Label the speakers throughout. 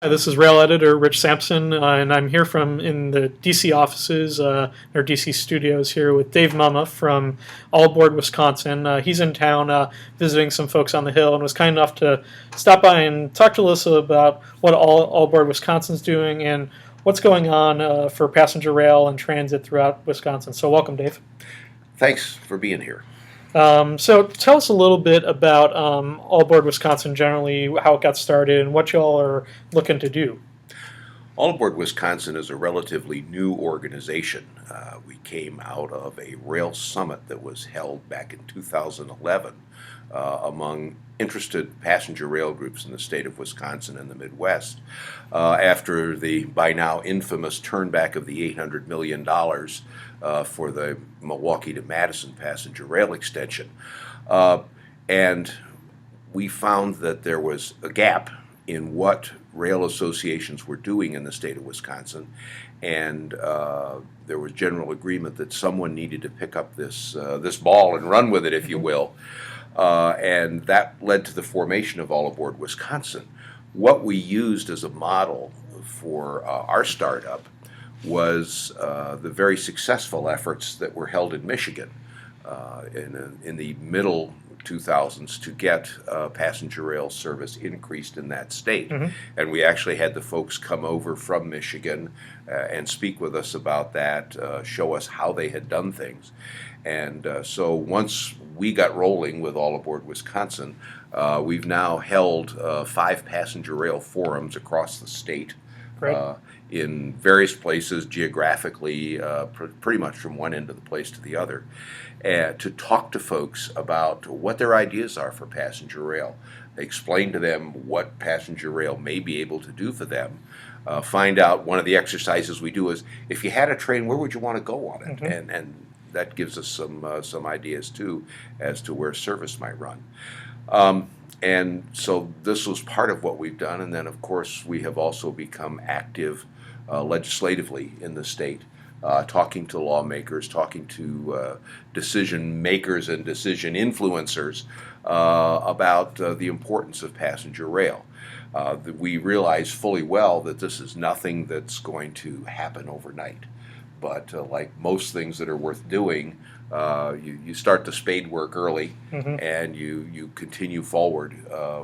Speaker 1: Hi, this is Rail Editor Rich Sampson, and I'm here from in the DC offices, or DC studios here with Dave Mumma from All Aboard Wisconsin. He's in town visiting some folks on the Hill and was kind enough to stop by and talk to us about what All Aboard Wisconsin's doing and what's going on for passenger rail and transit throughout Wisconsin. So welcome, Dave.
Speaker 2: Thanks for being here.
Speaker 1: So tell us a little bit about All Aboard Wisconsin generally, how it got started, and what y'all are looking to do.
Speaker 2: All Aboard Wisconsin is a relatively new organization. We came out of a rail summit that was held back in 2011 among interested passenger rail groups in the state of Wisconsin and the Midwest after the by now infamous turnback of the $800 million for the Milwaukee to Madison passenger rail extension. And we found that there was a gap in what rail associations were doing in the state of Wisconsin, and there was general agreement that someone needed to pick up this ball and run with it, if you will, and that led to the formation of All Aboard Wisconsin. What we used as a model for our startup was the very successful efforts that were held in Michigan in the middle 2000s to get passenger rail service increased in that state.
Speaker 1: Mm-hmm.
Speaker 2: And we actually had the folks come over from Michigan and speak with us about that, show us how they had done things. And so once we got rolling with All Aboard Wisconsin, we've now held 5 passenger rail forums across the state.
Speaker 1: Right.
Speaker 2: In various places geographically, pretty much from one end of the place to the other, to talk to folks about what their ideas are for passenger rail, explain to them what passenger rail may be able to do for them, find out. One of the exercises we do is, if you had a train, where would you want to go on it?
Speaker 1: Mm-hmm.
Speaker 2: And that gives us some ideas too as to where service might run. And so this was part of what we've done, and then of course we have also become active legislatively in the state, talking to lawmakers, talking to decision makers and decision influencers about the importance of passenger rail. We realize fully well that this is nothing that's going to happen overnight, but like most things that are worth doing, you start the spade work early,
Speaker 1: Mm-hmm.
Speaker 2: and you continue forward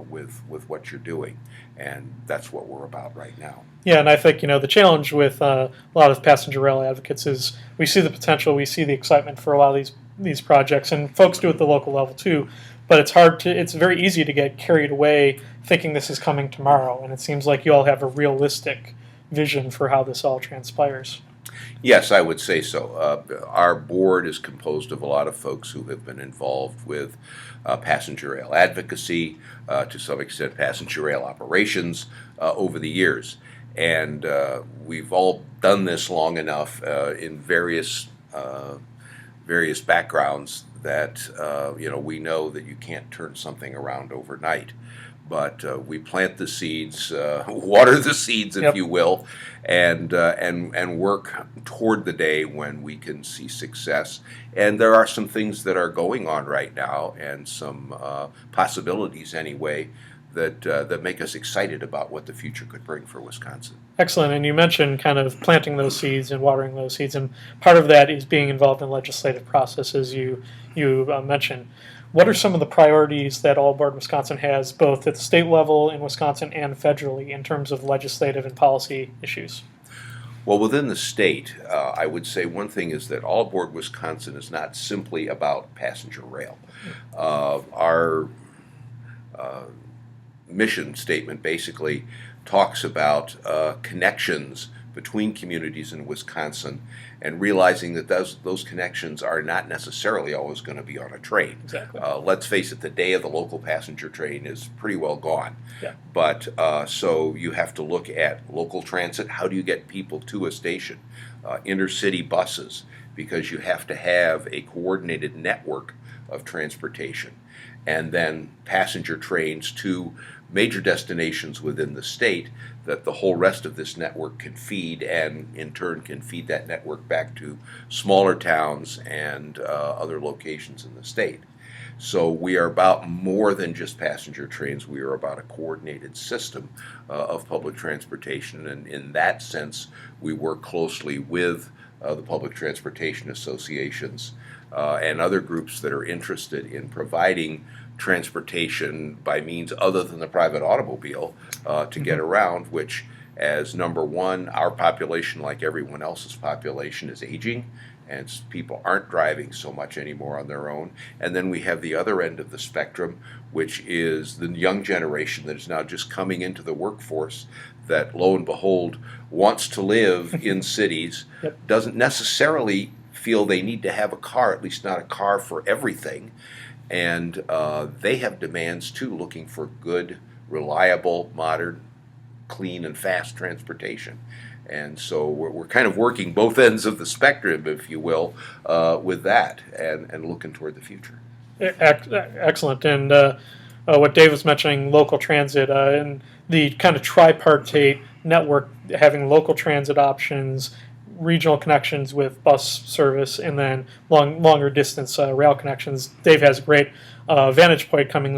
Speaker 2: with what you're doing, and that's what we're about right now.
Speaker 1: Yeah, and I think the challenge with a lot of passenger rail advocates is we see the potential, we see the excitement for a lot of these projects, and folks do it at the local level too. But it's very easy to get carried away thinking this is coming tomorrow, and it seems like you all have a realistic vision for how this all transpires.
Speaker 2: Yes, I would say so. Our board is composed of a lot of folks who have been involved with passenger rail advocacy, to some extent passenger rail operations over the years. And we've all done this long enough in various backgrounds that we know that you can't turn something around overnight. But we plant the seeds, water the seeds, if
Speaker 1: Yep.
Speaker 2: you will, and work toward the day when we can see success. And there are some things that are going on right now, and some possibilities anyway, that make us excited about what the future could bring for Wisconsin.
Speaker 1: Excellent. And you mentioned kind of planting those seeds and watering those seeds, and part of that is being involved in legislative processes. You mentioned. What are some of the priorities that All Aboard Wisconsin has, both at the state level in Wisconsin and federally, in terms of legislative and policy issues?
Speaker 2: Well, within the state, I would say one thing is that All Aboard Wisconsin is not simply about passenger rail. Our mission statement basically talks about connections between communities in Wisconsin, and realizing that those connections are not necessarily always going to be on a train.
Speaker 1: Exactly.
Speaker 2: Let's face it, the day of the local passenger train is pretty well gone.
Speaker 1: Yeah.
Speaker 2: But so you have to look at local transit. How do you get people to a station? Intercity buses, because you have to have a coordinated network of transportation. And then passenger trains to major destinations within the state that the whole rest of this network can feed, and in turn can feed that network back to smaller towns and other locations in the state. So we are about more than just passenger trains. We are about a coordinated system of public transportation, and in that sense, we work closely with the public transportation associations and other groups that are interested in providing transportation by means other than the private automobile to get around, which, as number one, our population, like everyone else's population, is aging, and people aren't driving so much anymore on their own. And then we have the other end of the spectrum, which is the young generation that is now just coming into the workforce that, lo and behold, wants to live in cities, doesn't necessarily feel they need to have a car, at least not a car for everything. And they have demands too, looking for good, reliable, modern, clean, and fast transportation. And so we're kind of working both ends of the spectrum, if you will, with that and looking toward the future.
Speaker 1: Excellent. And what Dave was mentioning, local transit, and the kind of tripartite network, having local transit options, regional connections with bus service, and then longer distance rail connections. Dave has a great vantage point coming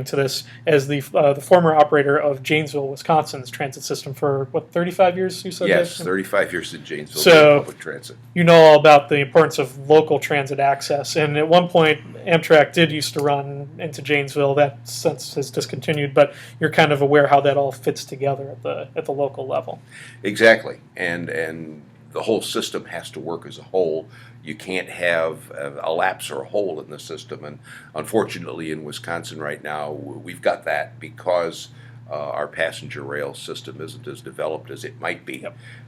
Speaker 1: to this as the former operator of Janesville, Wisconsin's transit system for, what, 35 years, you said?
Speaker 2: Yes,
Speaker 1: Dave?
Speaker 2: 35 years in Janesville,
Speaker 1: so
Speaker 2: public transit.
Speaker 1: You know all about the importance of local transit access. And at one point, Amtrak did used to run into Janesville. That since has discontinued, but you're kind of aware how that all fits together at the local level.
Speaker 2: Exactly. And the whole system has to work as a whole. You can't have a lapse or a hole in the system. And unfortunately, in Wisconsin right now, we've got that because our passenger rail system isn't as developed as it might be,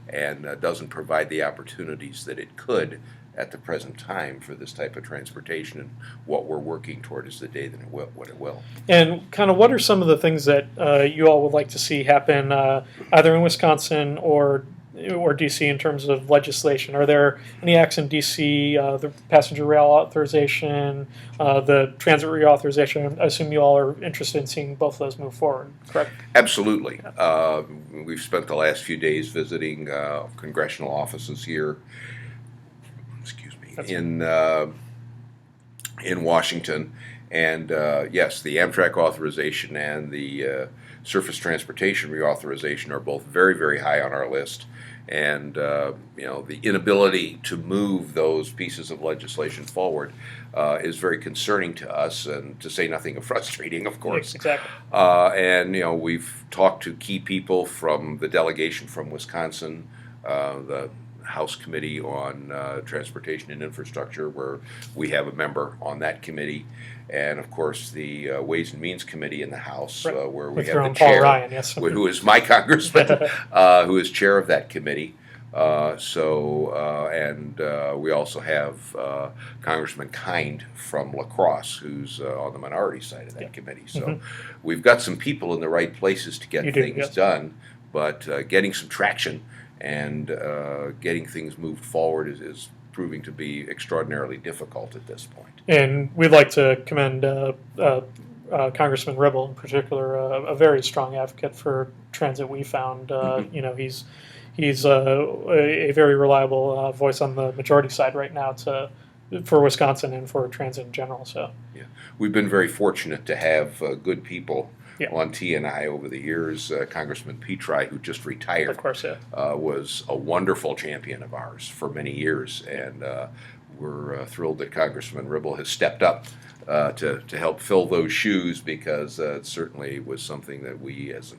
Speaker 2: and doesn't provide the opportunities that it could at the present time for this type of transportation. And what we're working toward is the day that it will.
Speaker 1: And kind of what are some of the things that you all would like to see happen either in Wisconsin or DC in terms of legislation? Are there any acts in DC, the passenger rail authorization, the transit reauthorization? I assume you all are interested in seeing both of those move forward, correct?
Speaker 2: Absolutely. We've spent the last few days visiting congressional offices here, in Washington. And yes, the Amtrak authorization and the surface transportation reauthorization are both very, very high on our list. And the inability to move those pieces of legislation forward is very concerning to us, and to say nothing of frustrating, of course.
Speaker 1: Exactly.
Speaker 2: And we've talked to key people from the delegation from Wisconsin, the House Committee on Transportation and Infrastructure, where we have a member on that committee, and of course the Ways and Means Committee in the House, where we have the chair,
Speaker 1: Paul Ryan, yes.
Speaker 2: who is my congressman, who is chair of that committee. We also have Congressman Kind from La Crosse, who's on the minority side of that committee. So we've got some people in the right places to get things done, but getting some traction and getting things moved forward is proving to be extraordinarily difficult at this point.
Speaker 1: And we'd like to commend Congressman Ribble in particular, a very strong advocate for transit. We found, he's a very reliable voice on the majority side right now for Wisconsin and for transit in general. So
Speaker 2: yeah, we've been very fortunate to have good people on T&I over the years. Congressman Petri, who just retired,
Speaker 1: of course,
Speaker 2: was a wonderful champion of ours for many years, and we're thrilled that Congressman Ribble has stepped up to help fill those shoes, because it certainly was something that we as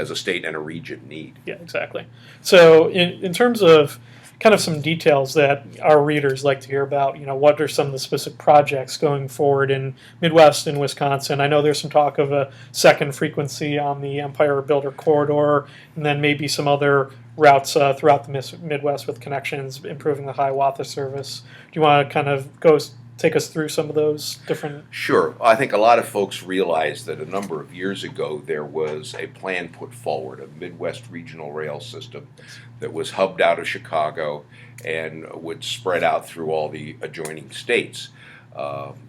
Speaker 2: a state and a region need.
Speaker 1: Yeah, exactly. So in terms of kind of some details that our readers like to hear about, what are some of the specific projects going forward in Midwest and Wisconsin? I know there's some talk of a second frequency on the Empire Builder Corridor, and then maybe some other routes throughout the Midwest with connections, improving the Hiawatha service. Do you want to kind of take us through some of those different?
Speaker 2: Sure. I think a lot of folks realize that a number of years ago there was a plan put forward, a Midwest regional rail system that was hubbed out of Chicago and would spread out through all the adjoining states.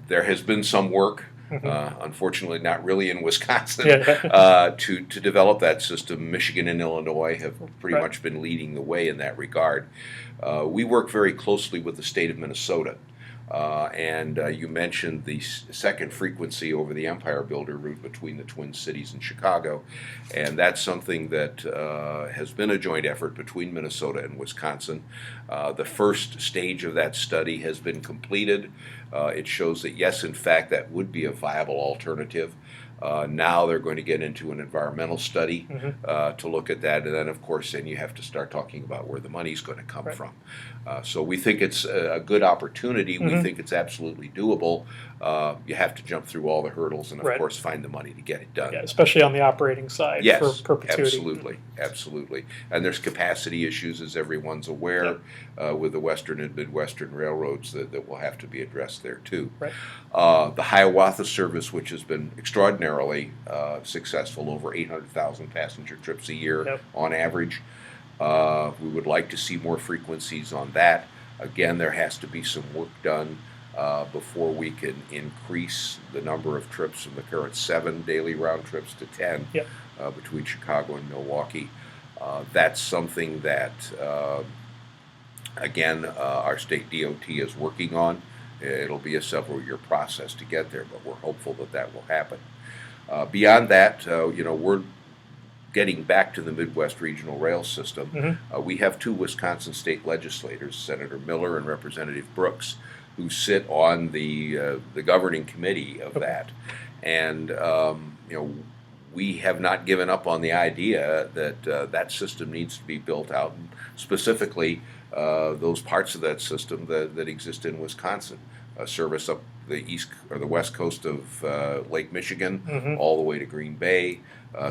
Speaker 2: There has been some work, unfortunately not really in Wisconsin, to develop that system. Michigan and Illinois have pretty much been leading the way in that regard. We work very closely with the state of Minnesota And you mentioned the second frequency over the Empire Builder route between the Twin Cities and Chicago, and that's something that has been a joint effort between Minnesota and Wisconsin. The first stage of that study has been completed. It shows that yes, in fact, that would be a viable alternative. Now they're going to get into an environmental study to look at that, and then of course then you have to start talking about where the money's going to come from. So we think it's a good opportunity. We think it's absolutely doable. You have to jump through all the hurdles and of course find the money to get it done.
Speaker 1: Yeah, especially on the operating side for perpetuity.
Speaker 2: Absolutely. And there's capacity issues, as everyone's aware, with the Western and Midwestern railroads that will have to be addressed there too. The Hiawatha service, which has been extraordinarily successful, over 800,000 passenger trips a year on average. We would like to see more frequencies on that. Again, there has to be some work done before we can increase the number of trips from the current 7 daily round trips to 10 between Chicago and Milwaukee. That's something that, again, our state DOT is working on. It'll be a several-year process to get there, but we're hopeful that that will happen. Beyond that, we're getting back to the Midwest Regional Rail System. We have 2 Wisconsin state legislators, Senator Miller and Representative Brooks, who sit on the governing committee of that. And we have not given up on the idea that that system needs to be built out, and specifically those parts of that system that exist in Wisconsin. Service up the east or the west coast of Lake Michigan, all the way to Green Bay,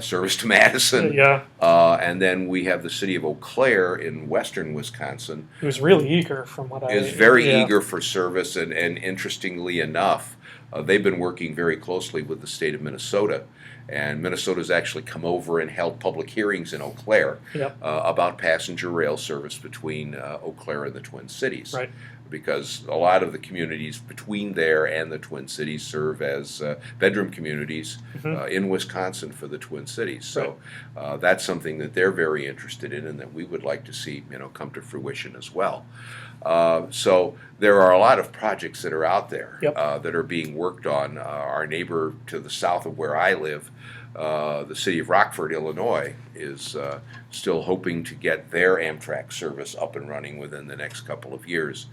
Speaker 2: service to Madison, and then we have the city of Eau Claire in western Wisconsin,
Speaker 1: who's really eager, from what I
Speaker 2: is very eager for service, and interestingly enough, they've been working very closely with the state of Minnesota. And Minnesota's actually come over and held public hearings in Eau Claire about passenger rail service between Eau Claire and the Twin Cities. Because a lot of the communities between there and the Twin Cities serve as bedroom communities in Wisconsin for the Twin Cities. So that's something that they're very interested in and that we would like to see come to fruition as well. So there are a lot of projects that are out there that are being worked on. Our neighbor to the south of where I live, the city of Rockford, Illinois, is still hoping to get their Amtrak service up and running within the next couple of years.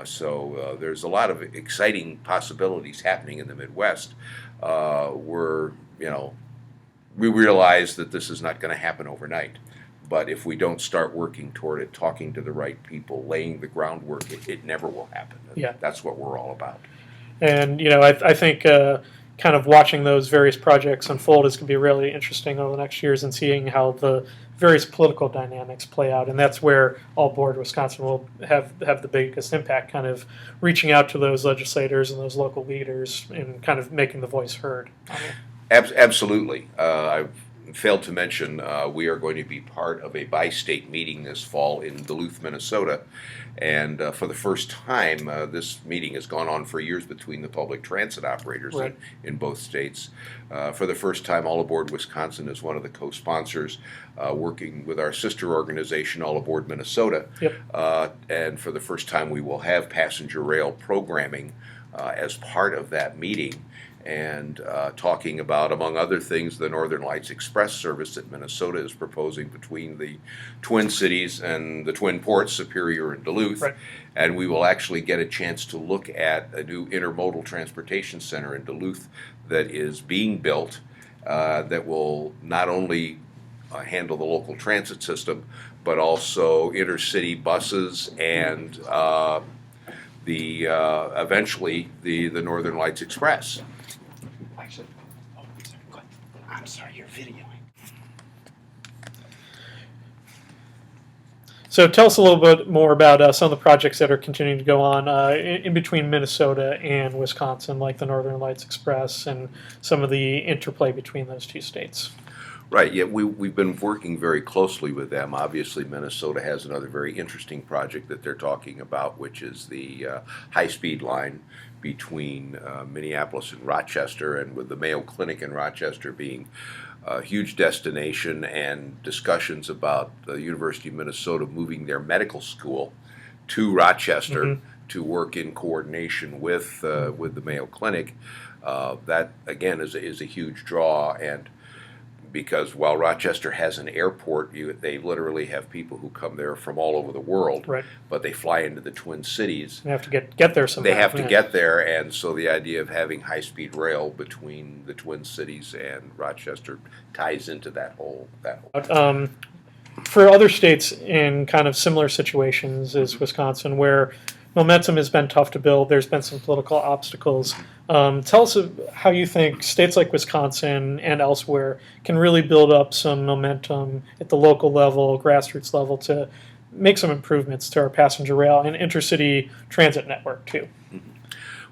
Speaker 2: So there's a lot of exciting possibilities happening in the Midwest. We realize that this is not going to happen overnight. But if we don't start working toward it, talking to the right people, laying the groundwork, it never will happen. That's what we're all about.
Speaker 1: And, I think kind of watching those various projects unfold is going to be really interesting over the next years, and seeing how the various political dynamics play out. And that's where All Board Wisconsin will have the biggest impact, kind of reaching out to those legislators and those local leaders and kind of making the voice heard.
Speaker 2: Absolutely. I've failed to mention we are going to be part of a bi-state meeting this fall in Duluth, Minnesota. And for the first time, this meeting has gone on for years between the public transit operators in both states. For the first time, All Aboard Wisconsin is one of the co-sponsors, working with our sister organization, All Aboard Minnesota. And for the first time, we will have passenger rail programming as part of that meeting. And talking about, among other things, the Northern Lights Express service that Minnesota is proposing between the Twin Cities and the Twin Ports, Superior and Duluth. And we will actually get a chance to look at a new intermodal transportation center in Duluth that is being built that will not only handle the local transit system, but also intercity buses and eventually the Northern Lights Express.
Speaker 3: I'm sorry, you're videoing.
Speaker 1: So tell us a little bit more about some of the projects that are continuing to go on in between Minnesota and Wisconsin, like the Northern Lights Express and some of the interplay between those two states.
Speaker 2: Right, yeah, we've been working very closely with them. Obviously, Minnesota has another very interesting project that they're talking about, which is the high-speed line between Minneapolis and Rochester, and with the Mayo Clinic in Rochester being a huge destination, and discussions about the University of Minnesota moving their medical school to Rochester to work in coordination with the Mayo Clinic, that again is a huge draw. And because while Rochester has an airport, they literally have people who come there from all over the world.
Speaker 1: Right.
Speaker 2: But they fly into the Twin Cities.
Speaker 1: They have to get there somehow.
Speaker 2: They have to get there, and so the idea of having high-speed rail between the Twin Cities and Rochester ties into that whole.
Speaker 1: For other states in kind of similar situations as Wisconsin, where momentum has been tough to build, there's been some political obstacles. Tell us how you think states like Wisconsin and elsewhere can really build up some momentum at the local level, grassroots level, to make some improvements to our passenger rail and intercity transit network too.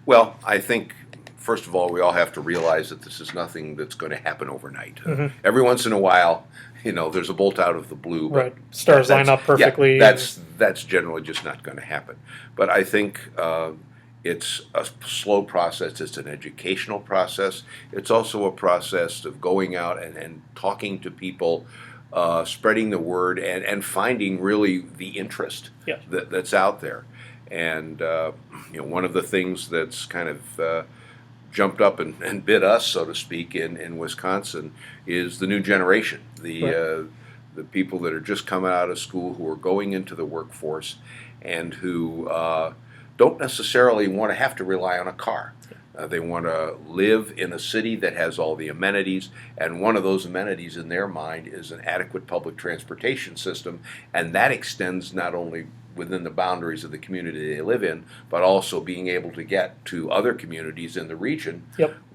Speaker 2: Well, I think, first of all, we all have to realize that this is nothing that's going to happen overnight. Every once in a while, there's a bolt out of the blue. But
Speaker 1: right. Stars line up perfectly.
Speaker 2: Yeah, that's generally just not going to happen. But I think it's a slow process. It's an educational process. It's also a process of going out and talking to people, spreading the word, and finding really the interest that's out there. And one of the things that's kind of jumped up and bit us, so to speak, in Wisconsin is the new generation, the people that are just coming out of school, who are going into the workforce, and who don't necessarily want to have to rely on a car. They want to live in a city that has all the amenities, and one of those amenities in their mind is an adequate public transportation system, and that extends not only within the boundaries of the community they live in, but also being able to get to other communities in the region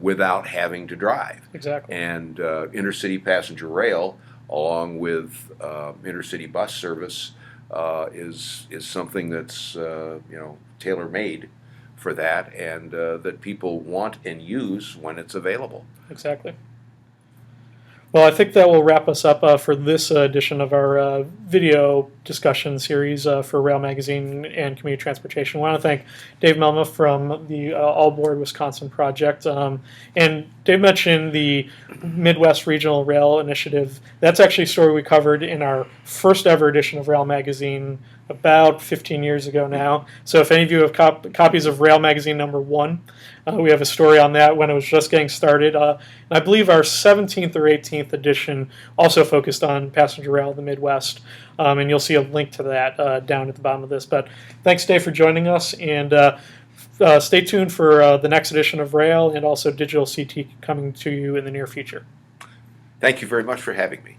Speaker 2: without having to drive.
Speaker 1: Exactly.
Speaker 2: And intercity passenger rail, along with intercity bus service, is something that's tailor-made for that, and that people want and use when it's available.
Speaker 1: Exactly. Well, I think that will wrap us up for this edition of our video discussion series for Rail Magazine and Community Transportation. I want to thank Dave Mumma from the All Board Wisconsin project. And Dave mentioned the Midwest Regional Rail Initiative. That's actually a story we covered in our first ever edition of Rail Magazine about 15 years ago now. So if any of you have copies of Rail Magazine #1, we have a story on that when it was just getting started. And I believe our 17th or 18th edition also focused on passenger rail in the Midwest. And you'll see a link to that down at the bottom of this. But thanks, Dave, for joining us. And stay tuned for the next edition of Rail and also Digital CT coming to you in the near future.
Speaker 2: Thank you very much for having me.